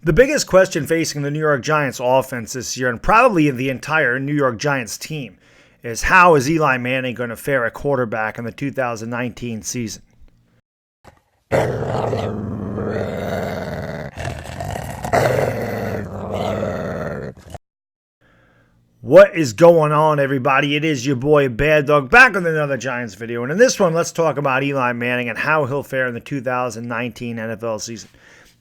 The biggest question facing the New York Giants offense this year, and probably the entire New York Giants team, is how is Eli Manning going to fare at quarterback in the 2019 season? What is going on, everybody? It is your boy Baddog back with another Giants video. And in this one, let's talk about Eli Manning and how he'll fare in the 2019 NFL season.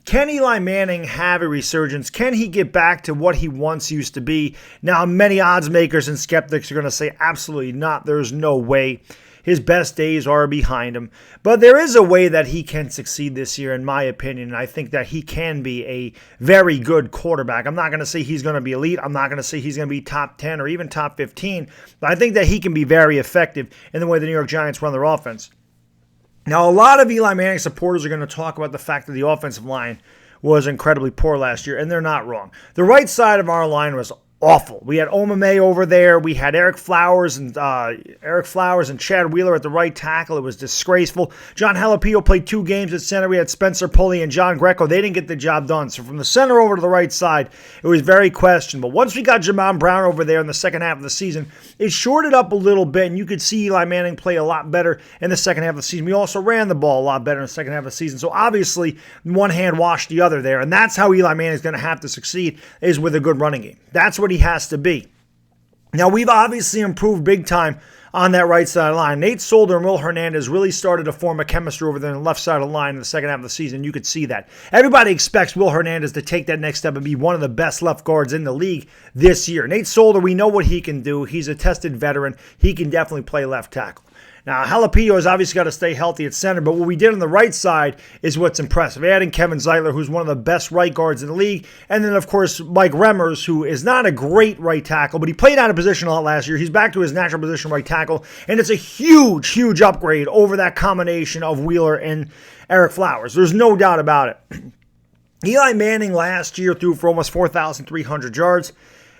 Can Eli Manning have a resurgence? Can he get back to what he once used to be? Now, many odds makers and skeptics are going to say absolutely not. There's no way. His best days are behind him. But there is a way that he can succeed this year, in my opinion. And I think that he can be a very good quarterback. I'm not going to say he's going to be elite. I'm not going to say he's going to be top 10 or even top 15. But I think that he can be very effective in the way the New York Giants run their offense. Now, a lot of Eli Manning supporters are going to talk about the fact that the offensive line was incredibly poor last year, and they're not wrong. The right side of our line was awful. We had Omame over there. We had Eric Flowers and Chad Wheeler at the right tackle. It was disgraceful. John Jalapeno played 2 games at center. We had Spencer Pulley and John Greco. They didn't get the job done. So from the center over to the right side, it was very questionable. Once we got Jamon Brown over there in the second half of the season, it shorted up a little bit, and you could see Eli Manning play a lot better in the second half of the season. We also ran the ball a lot better in the second half of the season. So obviously, one hand washed the other there, and that's how Eli Manning is going to have to succeed, is with a good running game. That's what he has to be. Now, we've obviously improved big time on that right side of the line. Nate Solder and Will Hernandez really started to form a chemistry over there on the left side of the line in the second half of the season. You could see that. Everybody expects Will Hernandez to take that next step and be one of the best left guards in the league this year. Nate Solder, we know what he can do. He's a tested veteran. He can definitely play left tackle. Now, Jalapeno has obviously got to stay healthy at center, but what we did on the right side is what's impressive. Adding Kevin Zeitler, who's one of the best right guards in the league, and then, of course, Mike Remmers, who is not a great right tackle, but he played out of position a lot last year. He's back to his natural position right tackle, and it's a huge, huge upgrade over that combination of Wheeler and Eric Flowers. There's no doubt about it. Eli Manning last year threw for almost 4,300 yards.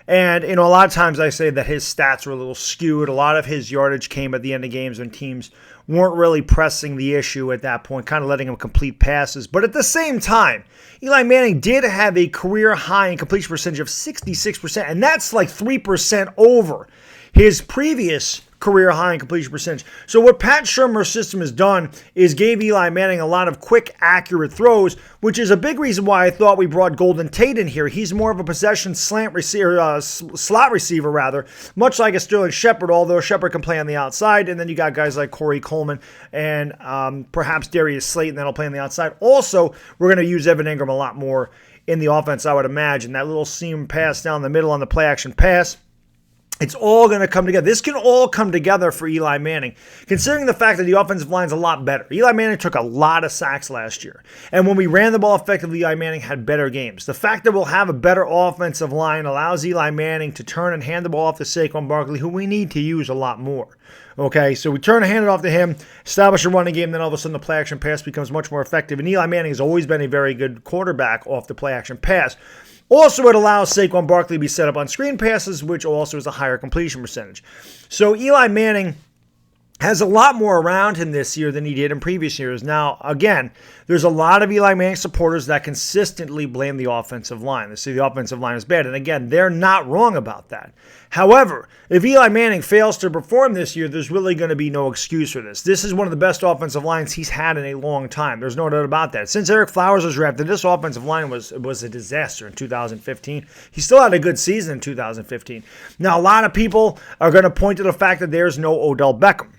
And, a lot of times I say that his stats were a little skewed. A lot of his yardage came at the end of games when teams weren't really pressing the issue at that point, kind of letting him complete passes. But at the same time, Eli Manning did have a career high in completion percentage of 66%, and that's like 3% over his previous career high in completion percentage. So what Pat Shurmur's system has done is gave Eli Manning a lot of quick, accurate throws, which is a big reason why I thought we brought Golden Tate in here. He's more of a possession slot receiver, much like a Sterling Shepard, although Shepard can play on the outside, and then you got guys like Corey Coleman and perhaps Darius Slayton that'll play on the outside. Also, we're going to use Evan Ingram a lot more in the offense, I would imagine. That little seam pass down the middle on the play-action pass, it's all going to come together. This can all come together for Eli Manning, considering the fact that the offensive line's a lot better. Eli Manning took a lot of sacks last year. And when we ran the ball effectively, Eli Manning had better games. The fact that we'll have a better offensive line allows Eli Manning to turn and hand the ball off to Saquon Barkley, who we need to use a lot more. Okay, so we turn and hand it off to him, establish a running game, then all of a sudden the play-action pass becomes much more effective. And Eli Manning has always been a very good quarterback off the play-action pass. Also, it allows Saquon Barkley to be set up on screen passes, which also is a higher completion percentage. So Eli Manning has a lot more around him this year than he did in previous years. Now, again, there's a lot of Eli Manning supporters that consistently blame the offensive line. They say the offensive line is bad. And again, they're not wrong about that. However, if Eli Manning fails to perform this year, there's really going to be no excuse for this. This is one of the best offensive lines he's had in a long time. There's no doubt about that. Since Eric Flowers was drafted, this offensive line was a disaster in 2015. He still had a good season in 2015. Now, a lot of people are going to point to the fact that there's no Odell Beckham.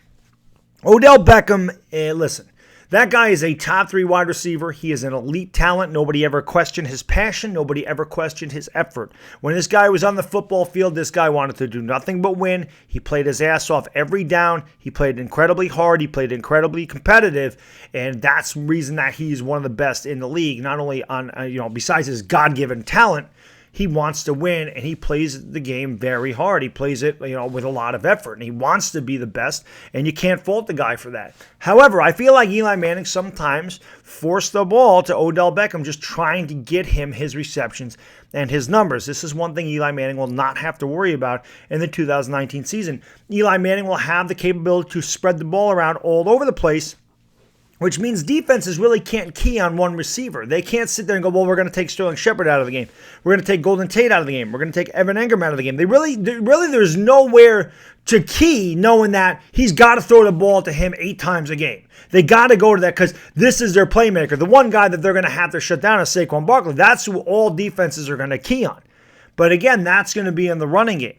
Odell Beckham, listen, that guy is a top 3 wide receiver. He is an elite talent. Nobody ever questioned his passion. Nobody ever questioned his effort. When this guy was on the football field, this guy wanted to do nothing but win. He played his ass off every down. He played incredibly hard. He played incredibly competitive. And that's the reason that he's one of the best in the league, not only on, besides his God-given talent. He wants to win, and he plays the game very hard. He plays it, with a lot of effort, and he wants to be the best, and you can't fault the guy for that. However, I feel like Eli Manning sometimes forced the ball to Odell Beckham, just trying to get him his receptions and his numbers. This is one thing Eli Manning will not have to worry about in the 2019 season. Eli Manning will have the capability to spread the ball around all over the place, which means defenses really can't key on one receiver. They can't sit there and go, well, we're going to take Sterling Shepard out of the game. We're going to take Golden Tate out of the game. We're going to take Evan Engram out of the game. Really, there's nowhere to key knowing that he's got to throw the ball to him 8 times a game. They got to go to that because this is their playmaker. The one guy that they're going to have to shut down is Saquon Barkley. That's who all defenses are going to key on. But again, that's going to be in the running game.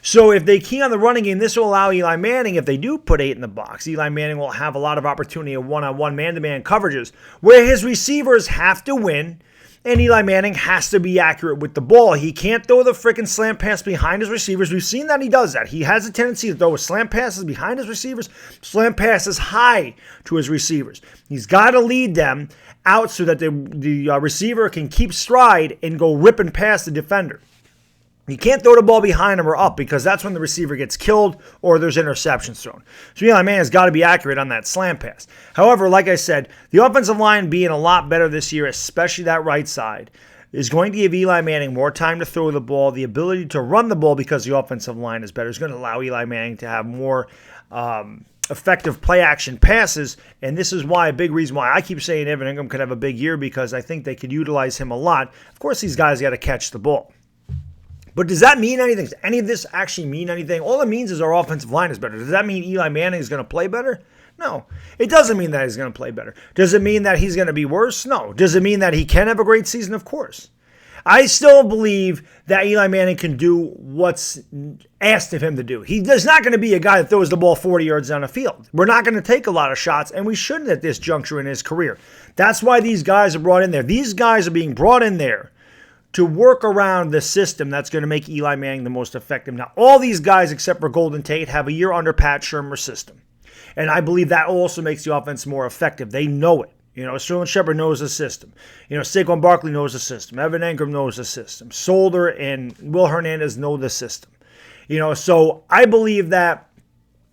So if they key on the running game, this will allow Eli Manning, if they do put 8 in the box, Eli Manning will have a lot of opportunity in one-on-one man-to-man coverages where his receivers have to win and Eli Manning has to be accurate with the ball. He can't throw the freaking slant pass behind his receivers. We've seen that he does that. He has a tendency to throw slant passes behind his receivers, slant passes high to his receivers. He's got to lead them out so that the receiver can keep stride and go ripping past the defender. You can't throw the ball behind him or up because that's when the receiver gets killed or there's interceptions thrown. So Eli Manning's got to be accurate on that slant pass. However, like I said, the offensive line being a lot better this year, especially that right side, is going to give Eli Manning more time to throw the ball. The ability to run the ball because the offensive line is better is going to allow Eli Manning to have more effective play action passes. And this is why, a big reason why I keep saying Evan Engram could have a big year, because I think they could utilize him a lot. Of course, these guys got to catch the ball. But does that mean anything? Does any of this actually mean anything? All it means is our offensive line is better. Does that mean Eli Manning is going to play better? No. It doesn't mean that he's going to play better. Does it mean that he's going to be worse? No. Does it mean that he can have a great season? Of course. I still believe that Eli Manning can do what's asked of him to do. He's not going to be a guy that throws the ball 40 yards down the field. We're not going to take a lot of shots, and we shouldn't at this juncture in his career. That's why these guys are brought in there. These guys are being brought in there to work around the system that's going to make Eli Manning the most effective. Now, all these guys, except for Golden Tate, have a year under Pat Shurmur's system. And I believe that also makes the offense more effective. They know it. Sterling Shepard knows the system. Saquon Barkley knows the system. Evan Engram knows the system. Solder and Will Hernandez know the system. So I believe that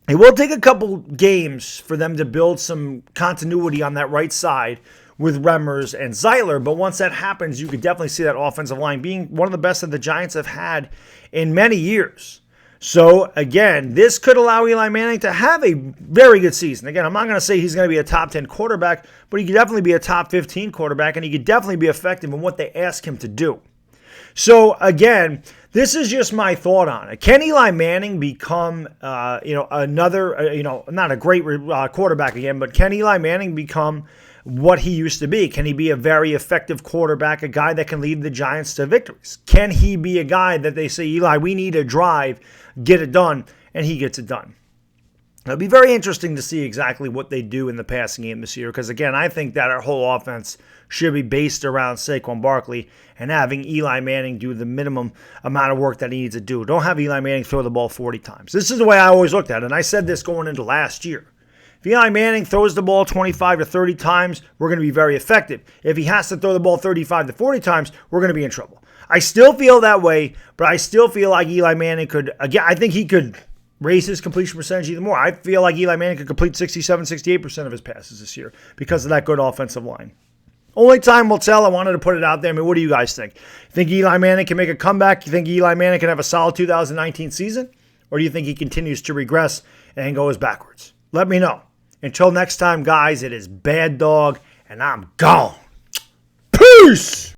it will take a couple games for them to build some continuity on that right side with Remmers and Zeitler, but once that happens, you could definitely see that offensive line being one of the best that the Giants have had in many years. So, again, this could allow Eli Manning to have a very good season. Again, I'm not going to say he's going to be a top 10 quarterback, but he could definitely be a top 15 quarterback, and he could definitely be effective in what they ask him to do. So, again, this is just my thought on it. Can Eli Manning become, another, not a great quarterback again, but can Eli Manning become what he used to be? Can he be a very effective quarterback, a guy that can lead the Giants to victories? Can he be a guy that they say, Eli, we need a drive, get it done, and he gets it done? It'll be very interesting to see exactly what they do in the passing game this year because, again, I think that our whole offense should be based around Saquon Barkley and having Eli Manning do the minimum amount of work that he needs to do. Don't have Eli Manning throw the ball 40 times. This is the way I always looked at it, and I said this going into last year. If Eli Manning throws the ball 25 to 30 times, we're going to be very effective. If he has to throw the ball 35 to 40 times, we're going to be in trouble. I still feel that way, but I still feel like Eli Manning could, again, I think he could raise his completion percentage even more. I feel like Eli Manning could complete 67, 68% of his passes this year because of that good offensive line. Only time will tell. I wanted to put it out there. I mean, what do you guys think? Think Eli Manning can make a comeback? You think Eli Manning can have a solid 2019 season? Or do you think he continues to regress and goes backwards? Let me know. Until next time, guys, it is Baddog, and I'm gone. Peace!